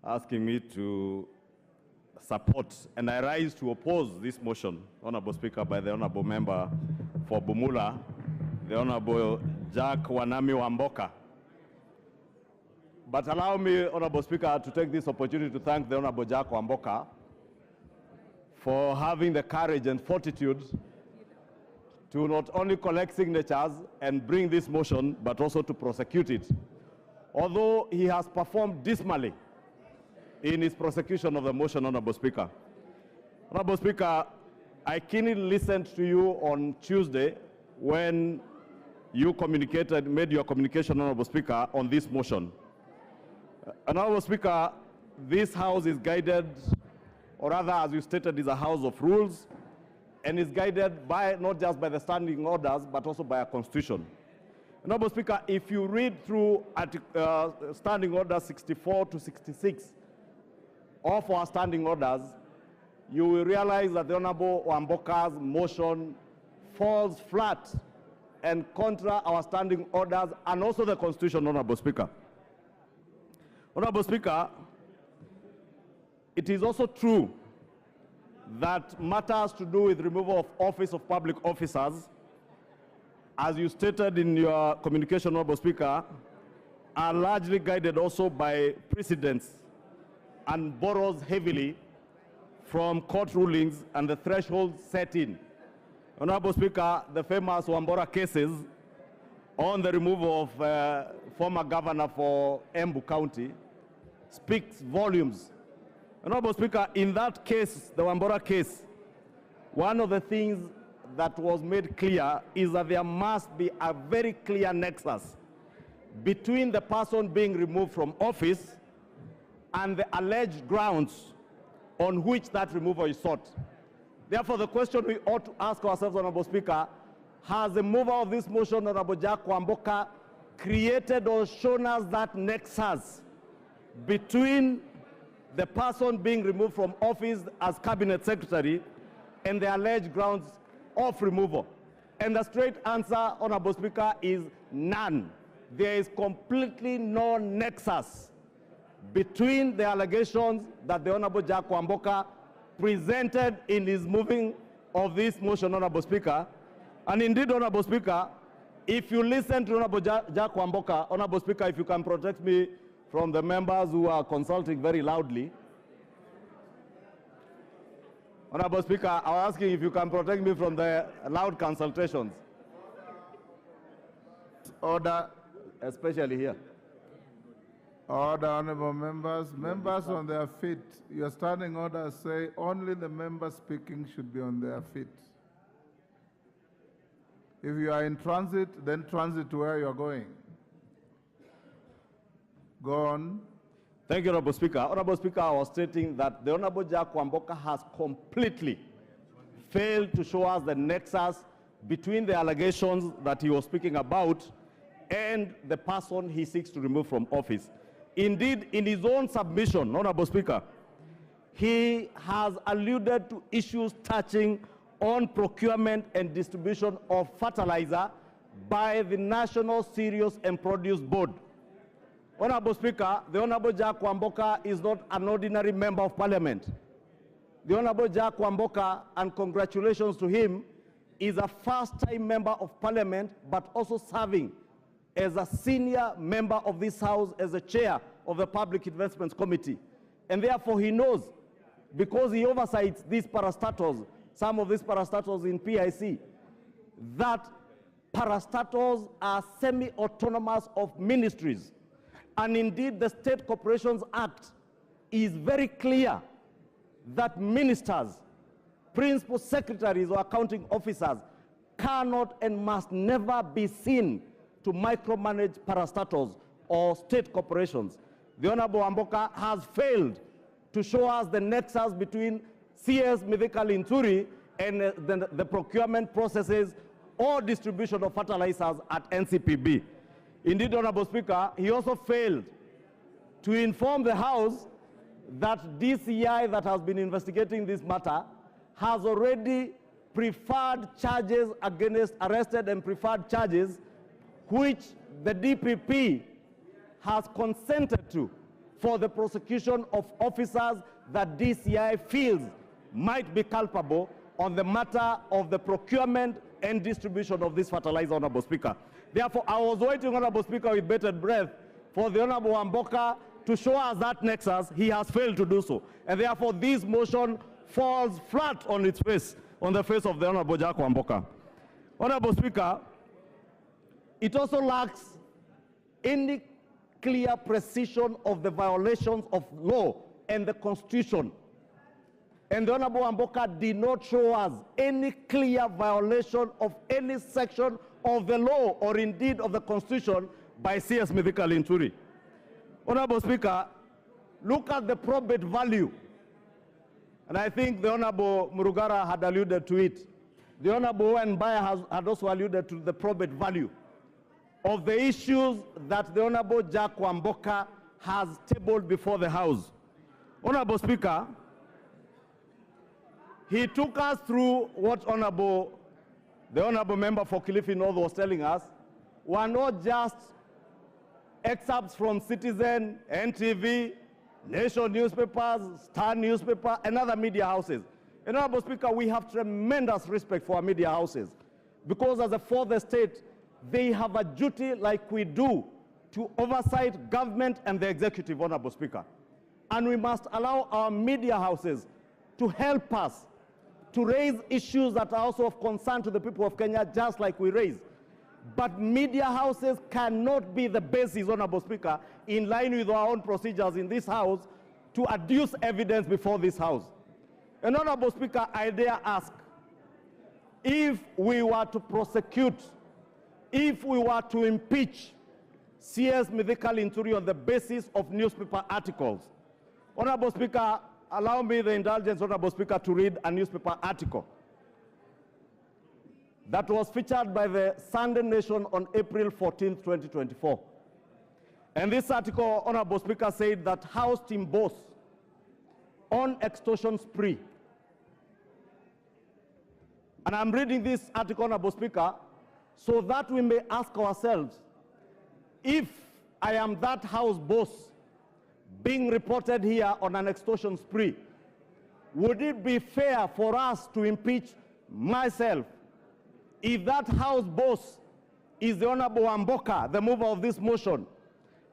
asking me to support, and I rise to oppose this motion, Honorable Speaker, by the Honorable Member for Bumula, the Honorable Jack Wanami Wamboka. But allow me, Honorable Speaker, to take this opportunity to thank the Honorable Jack Wamboka for having the courage and fortitude to not only collect signatures and bring this motion, but also to prosecute it. Although he has performed dismally in his prosecution of the motion, Honorable Speaker. Honorable Speaker, I keenly listened to you on Tuesday when you made your communication, Honorable Speaker, on this motion. Honorable Speaker, this House is guided, or rather, as you stated, is a house of rules, and is guided by not just by the standing orders, but also by a constitution. Honorable Speaker, if you read through standing orders 64 to 66 of our standing orders, you will realize that the Honorable Wamboka's motion falls flat and contra our standing orders and also the Constitution, Honorable Speaker. Honorable Speaker, it is also true that matters to do with removal of office of public officers, as you stated in your communication, Honorable Speaker, are largely guided also by precedents and borrows heavily from court rulings and the threshold set in. Honorable Speaker, the famous Wambora cases on the removal of former governor for Embu County speaks volumes. Honorable Speaker, in that case, the Wambora case, one of the things that was made clear is that there must be a very clear nexus between the person being removed from office and the alleged grounds on which that removal is sought. Therefore, the question we ought to ask ourselves, Honorable Speaker, has the mover of this motion, Honorable Jack Wamboka, created or shown us that nexus between the person being removed from office as cabinet secretary and the alleged grounds of removal? And the straight answer, Honorable Speaker, is none. There is completely no nexus between the allegations that the Honorable Jack Wamboka presented in his moving of this motion, Honorable Speaker. And indeed, Honorable Speaker, if you listen to Honorable Jack Wamboka, Honorable Speaker, if you can protect me from the members who are consulting very loudly. Honorable Speaker, I was asking if you can protect me from the loud consultations. Order. Especially here. Order, honorable members. Members on their feet. Your standing orders say only the members speaking should be on their feet. If you are in transit, then transit to where you are going. Go on. Thank you, Honorable Speaker. Honorable Speaker, I was stating that the Honorable Jack Wamboka has completely failed to show us the nexus between the allegations that he was speaking about and the person he seeks to remove from office. Indeed, in his own submission, Honorable Speaker, he has alluded to issues touching on procurement and distribution of fertilizer by the National Cereals and Produce Board. Honorable Speaker, the Honorable Jack Wamboka is not an ordinary member of Parliament. The Honorable Jack Wamboka, and congratulations to him, is a first-time member of Parliament, but also serving as a senior member of this House as the chair of the Public Investments Committee. And therefore he knows, because he oversights these parastatals, some of these parastatals in PIC, that parastatals are semi-autonomous of ministries. And indeed, the State Corporations Act is very clear that ministers, principal secretaries or accounting officers cannot and must never be seen to micromanage parastatals or state corporations. The Honorable Wamboka has failed to show us the nexus between CS Mithika Linturi and the procurement processes or distribution of fertilizers at NCPB. Indeed, Honorable Speaker, he also failed to inform the House that DCI that has been investigating this matter has already preferred charges against arrested and preferred charges which the DPP has consented to for the prosecution of officers that DCI feels might be culpable on the matter of the procurement and distribution of this fertilizer, Honorable Speaker. Therefore, I was waiting, Honorable Speaker, with bated breath for the Honorable Wamboka to show us that nexus. He has failed to do so. And therefore, this motion falls flat on its face, on the face of the Honorable Jack Wamboka. Honorable Speaker, it also lacks any clear precision of the violations of law and the Constitution. And the Honorable Wamboka did not show us any clear violation of any section of the law or indeed of the Constitution by CS Mithika Linturi. Honorable Speaker, look at the probate value. And I think the Honorable Murugara had alluded to it. The Honorable Mbaya had also alluded to the probate value of the issues that the Honorable Jack Wamboka has tabled before the House. Honorable Speaker, he took us through what the Honorable Member for Kilifi North was telling us were not just excerpts from Citizen, NTV, Nation newspapers, Star newspaper, and other media houses. And Honorable Speaker, we have tremendous respect for our media houses because as a fourth estate, they have a duty like we do to oversight government and the executive, Honorable Speaker. And we must allow our media houses to help us to raise issues that are also of concern to the people of Kenya, just like we raise. But media houses cannot be the basis, Honorable Speaker, in line with our own procedures in this House, to adduce evidence before this House. And Honorable Speaker, I dare ask, if we were to prosecute, if we were to impeach CS Mithika Linturi on the basis of newspaper articles, Honorable Speaker, allow me the indulgence, Honorable Speaker, to read a newspaper article that was featured by the Sunday Nation on April 14, 2024. And this article, Honorable Speaker, said that House team boss on extortion spree. And I'm reading this article, Honorable Speaker, so that we may ask ourselves, if I am that House boss being reported here on an extortion spree, would it be fair for us to impeach myself? If that House boss is the Honorable Wamboka, the mover of this motion,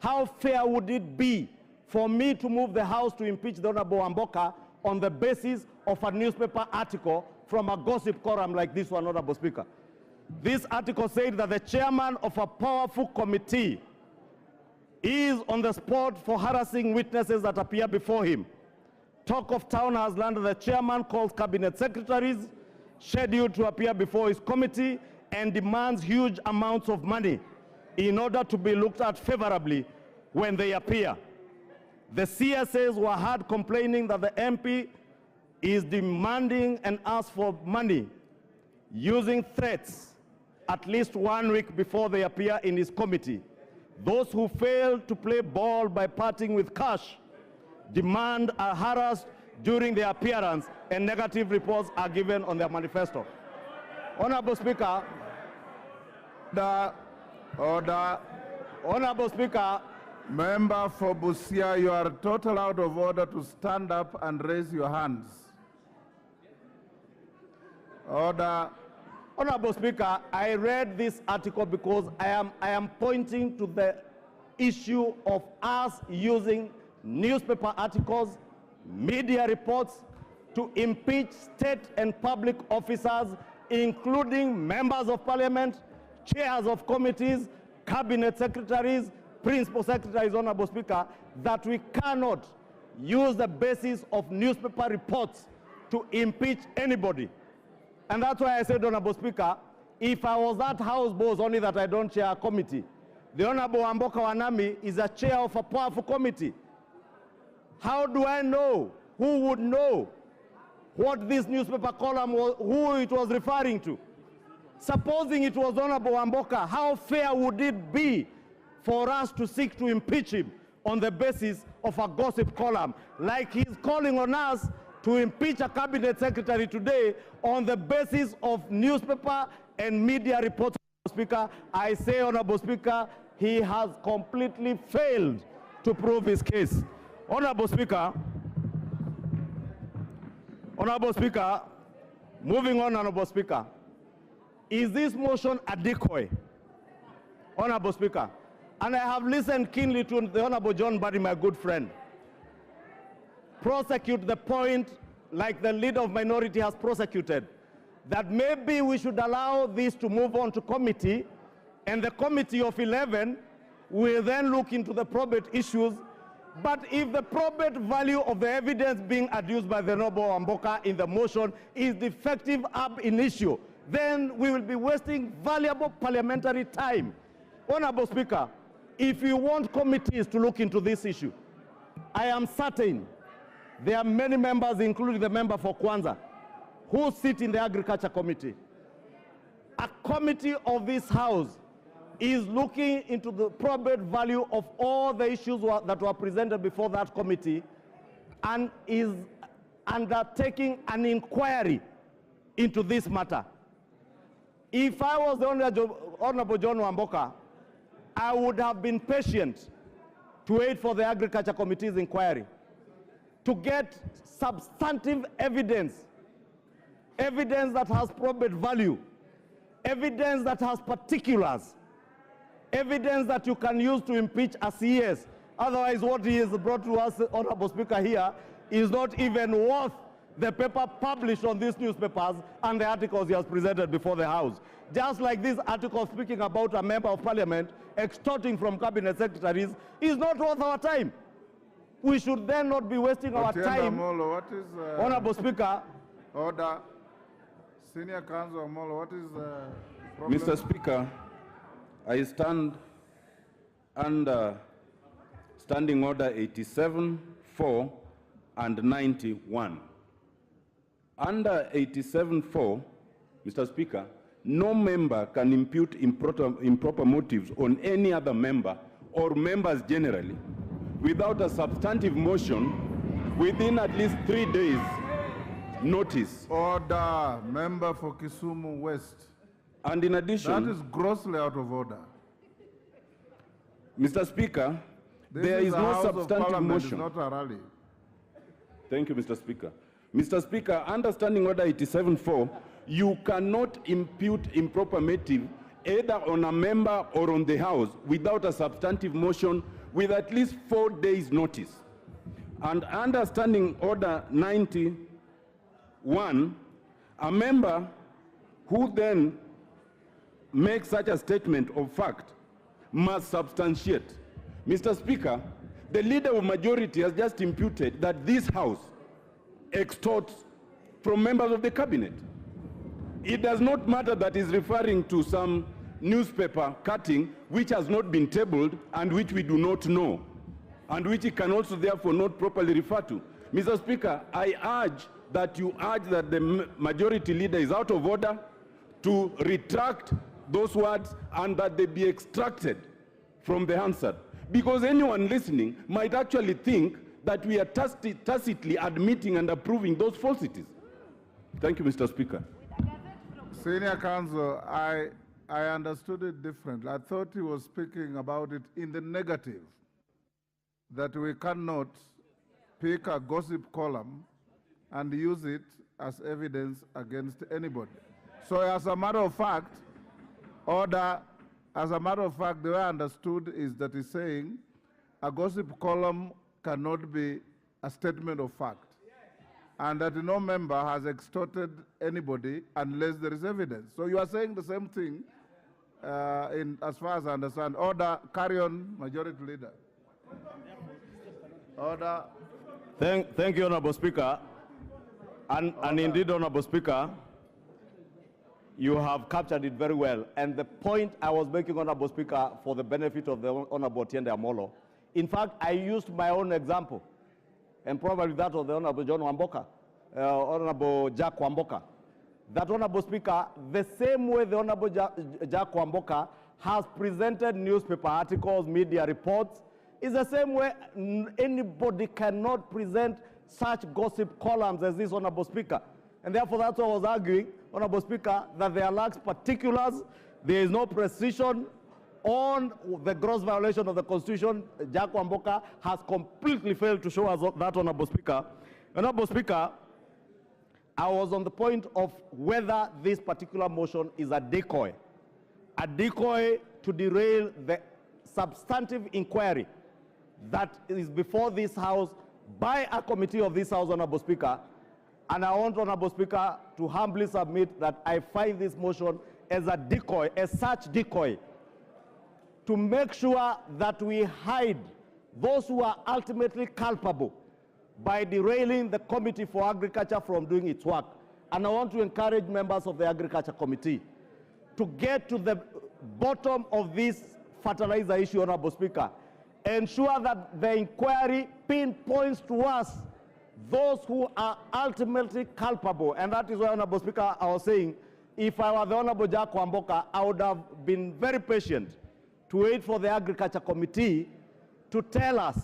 how fair would it be for me to move the House to impeach the Honorable Wamboka on the basis of a newspaper article from a gossip column like this one, Honorable Speaker? This article said that the chairman of a powerful committee is on the spot for harassing witnesses that appear before him. Talk of town has landed the chairman calls cabinet secretaries scheduled to appear before his committee and demands huge amounts of money in order to be looked at favorably when they appear. The CSAs were heard complaining that the MP is demanding and asks for money using threats at least 1 week before they appear in his committee. Those who fail to play ball by parting with cash demand are harassed during their appearance and negative reports are given on their manifesto. Honorable Speaker, Order. Honorable Speaker, Member for Busia, you are totally out of order to stand up and raise your hands. Order. Honorable Speaker, I read this article because I am pointing to the issue of us using newspaper articles, media reports to impeach state and public officers, including members of parliament, chairs of committees, cabinet secretaries, principal secretaries, Honorable Speaker, that we cannot use the basis of newspaper reports to impeach anybody. And that's why I said, Honorable Speaker, if I was that House boss, only that I don't chair a committee, the Honorable Wamboka Wanami is a chair of a powerful committee. How do I know? Who would know what this newspaper column was, who it was referring to? Supposing it was Honorable Wamboka, how fair would it be for us to seek to impeach him on the basis of a gossip column, like he's calling on us to impeach a cabinet secretary today on the basis of newspaper and media reports? Speaker, I say, Honorable Speaker, he has completely failed to prove his case. Honorable Speaker, moving on, Honorable Speaker, is this motion a decoy? Honorable Speaker, and I have listened keenly to the Honorable John Barry, my good friend, prosecute the point like the leader of minority has prosecuted, that maybe we should allow this to move on to committee, and the committee of 11 will then look into the probate issues. But if the probate value of the evidence being adduced by the Honorable Wamboka in the motion is defective ab initio, then we will be wasting valuable parliamentary time. Honorable Speaker, if you want committees to look into this issue, I am certain there are many members, including the member for Kwanza, who sit in the Agriculture Committee. A committee of this House is looking into the probate value of all the issues that were presented before that committee and is undertaking an inquiry into this matter. If I was the Honorable John Wamboka, I would have been patient to wait for the Agriculture Committee's inquiry to get substantive evidence, evidence that has probate value, evidence that has particulars, evidence that you can use to impeach a CS. Otherwise, what he has brought to us, Honorable Speaker, here is not even worth the paper published on these newspapers and the articles he has presented before the House. Just like this article speaking about a member of parliament extorting from cabinet secretaries is not worth our time. We should then not be wasting our time. Amolo, what is, Honorable Speaker. Order. Senior Counsel Amolo, what is the problem? Mr. Speaker, I stand under Standing Order 87, 4, and 91. Under 87.4, Mr. Speaker, no member can impute improper motives on any other member or members generally without a substantive motion within at least 3 days notice. Order. Member for Kisumu West. And in addition, that is grossly out of order. Mr. Speaker, there is no substantive motion. It's not a rally. Thank you, Mr. Speaker. Mr. Speaker, under Standing Order 87.4, you cannot impute improper motive either on a member or on the House without a substantive motion with at least 4 days notice. And under Standing Order 91, a member who then makes such a statement of fact must substantiate. Mr. Speaker, the leader of majority has just imputed that this House extorts from members of the cabinet. It does not matter that he's referring to some newspaper cutting which has not been tabled and which we do not know, and which he can also therefore not properly refer to. Mr. Speaker, I urge that you urge that the majority leader is out of order, to retract those words and that they be extracted from the answer. Because anyone listening might actually think that we are tacitly admitting and approving those falsities. Thank you, Mr. Speaker. Senior Counsel, I understood it differently. I thought he was speaking about it in the negative, that we cannot pick a gossip column and use it as evidence against anybody. So as a matter of fact, order, as a matter of fact, the way I understood is that he's saying a gossip column cannot be a statement of fact, and that no member has extorted anybody unless there is evidence. So you are saying the same thing as far as I understand. Order, carry on, Majority Leader. Order. Thank you, Honorable Speaker. And indeed, Honorable Speaker, you have captured it very well. And the point I was making, Honorable Speaker, for the benefit of the Honorable Tiende Amolo, in fact, I used my own example, and probably that of the Honorable John Wamboka, Honorable Jack Wamboka. That, Honorable Speaker, the same way the Honorable Jack Wamboka has presented newspaper articles, media reports, is the same way anybody cannot present such gossip columns as this, Honorable Speaker. And therefore, that's what I was arguing, Honorable Speaker, that there lacks particulars, there is no precision on the gross violation of the Constitution, Jack Wamboka has completely failed to show us that, Honorable Speaker. Honorable Speaker, I was on the point of whether this particular motion is a decoy to derail the substantive inquiry that is before this House by a committee of this House, Honorable Speaker. And I want, Honorable Speaker, to humbly submit that I find this motion as a decoy, as such decoy, to make sure that we hide those who are ultimately culpable by derailing the Committee for Agriculture from doing its work. And I want to encourage members of the Agriculture Committee to get to the bottom of this fertilizer issue, Honorable Speaker. Ensure that the inquiry pinpoints to us those who are ultimately culpable. And that is why, Honorable Speaker, I was saying, if I were the Honorable Jack Wamboka, I would have been very patient to wait for the Agriculture Committee to tell us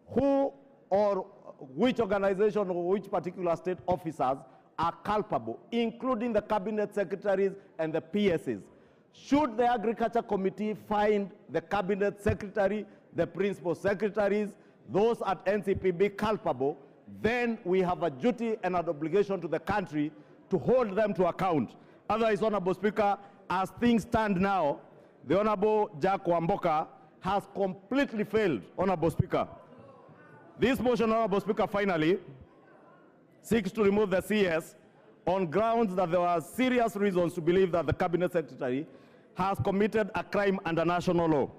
who or which organization or which particular state officers are culpable, including the cabinet secretaries and the PSs. Should the Agriculture Committee find the cabinet secretary, the principal secretaries, those at NCPB culpable, then we have a duty and an obligation to the country to hold them to account. Otherwise, Honorable Speaker, as things stand now, the Honorable Jack Wamboka has completely failed, Honorable Speaker. This motion, Honorable Speaker, finally seeks to remove the CS on grounds that there were serious reasons to believe that the Cabinet Secretary has committed a crime under national law.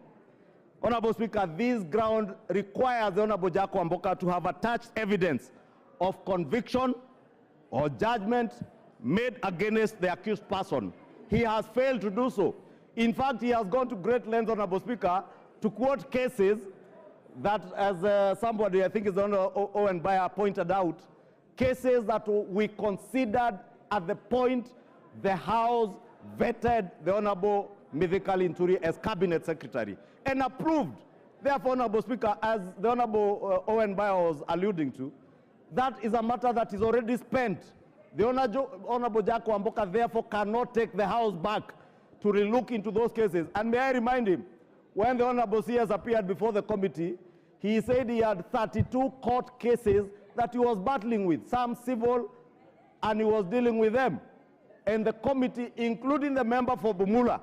Honorable Speaker, this ground requires the Honorable Jack Wamboka to have attached evidence of conviction or judgment made against the accused person. He has failed to do so. In fact, he has gone to great lengths, Honorable Speaker, to quote cases that, as somebody, I think is Honorable Owen Bayer, pointed out, cases that we considered at the point the House vetted the Honorable Mithika Linturi as Cabinet Secretary and approved. Therefore, Honorable Speaker, as the Honorable Owen Bayer was alluding to, that is a matter that is already spent. The Honorable Jack Wamboka therefore cannot take the House back to relook into those cases. And may I remind him, when the Honorable CS appeared before the committee, he said he had 32 court cases that he was battling with, some civil, and he was dealing with them. And the committee, including the member for Bumula,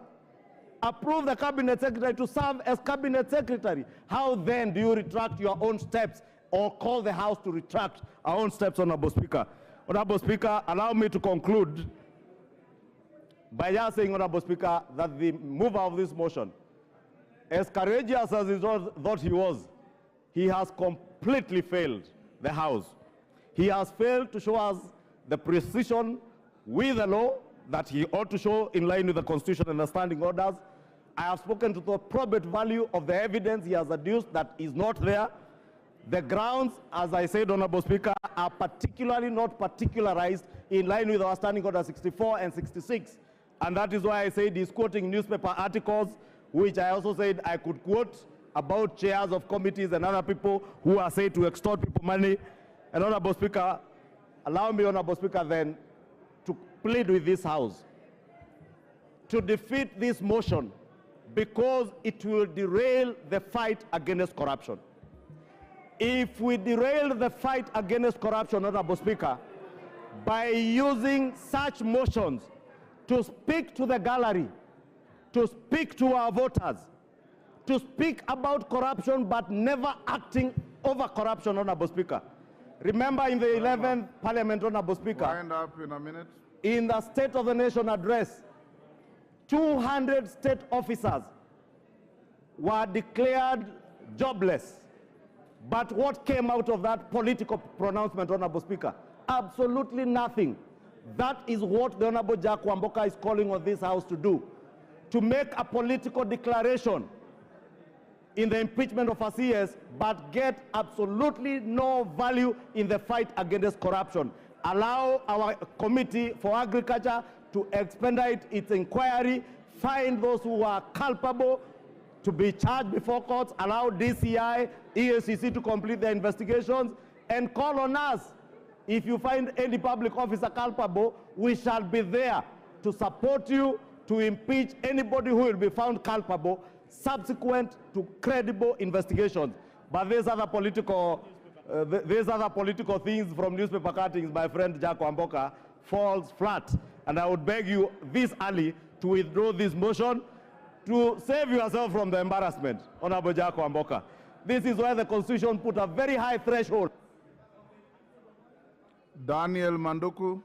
approved the Cabinet Secretary to serve as Cabinet Secretary. How then do you retract your own steps or call the House to retract our own steps, Honorable Speaker? Honorable Speaker, allow me to conclude by just saying, Honorable Speaker, that the mover of this motion, as courageous as he thought he was, he has completely failed the House. He has failed to show us the precision with the law that he ought to show in line with the Constitution and the standing orders. I have spoken to the probate value of the evidence he has adduced that is not there. The grounds, as I said, Honorable Speaker, are particularly not particularized in line with our standing order 64 and 66. And that is why I said he's quoting newspaper articles, which I also said I could quote about chairs of committees and other people who are said to extort people money. And Honorable Speaker, allow me, Honorable Speaker, then to plead with this House to defeat this motion because it will derail the fight against corruption. If we derail the fight against corruption, Honorable Speaker, by using such motions to speak to the gallery, to speak to our voters, to speak about corruption but never acting over corruption, Honorable Speaker. Remember in the 11th Parliament, Honorable Speaker, wind up in a minute. In the State of the Nation address, 200 state officers were declared jobless. But what came out of that political pronouncement, Honorable Speaker? Absolutely nothing. That is what the Honorable Jack Wamboka is calling on this House to do, to make a political declaration in the impeachment of a CS, but get absolutely no value in the fight against corruption. Allow our Committee for Agriculture to expedite its inquiry, find those who are culpable to be charged before courts, allow DCI, EACC to complete their investigations, and call on us. If you find any public officer culpable, we shall be there to support you, to impeach anybody who will be found culpable. subsequent to credible investigations. But these other political things from newspaper cuttings, my friend Jack Wamboka, falls flat. And I would beg you this early to withdraw this motion to save yourself from the embarrassment, Honorable Jack Wamboka. This is why the Constitution put a very high threshold. Daniel Manduku.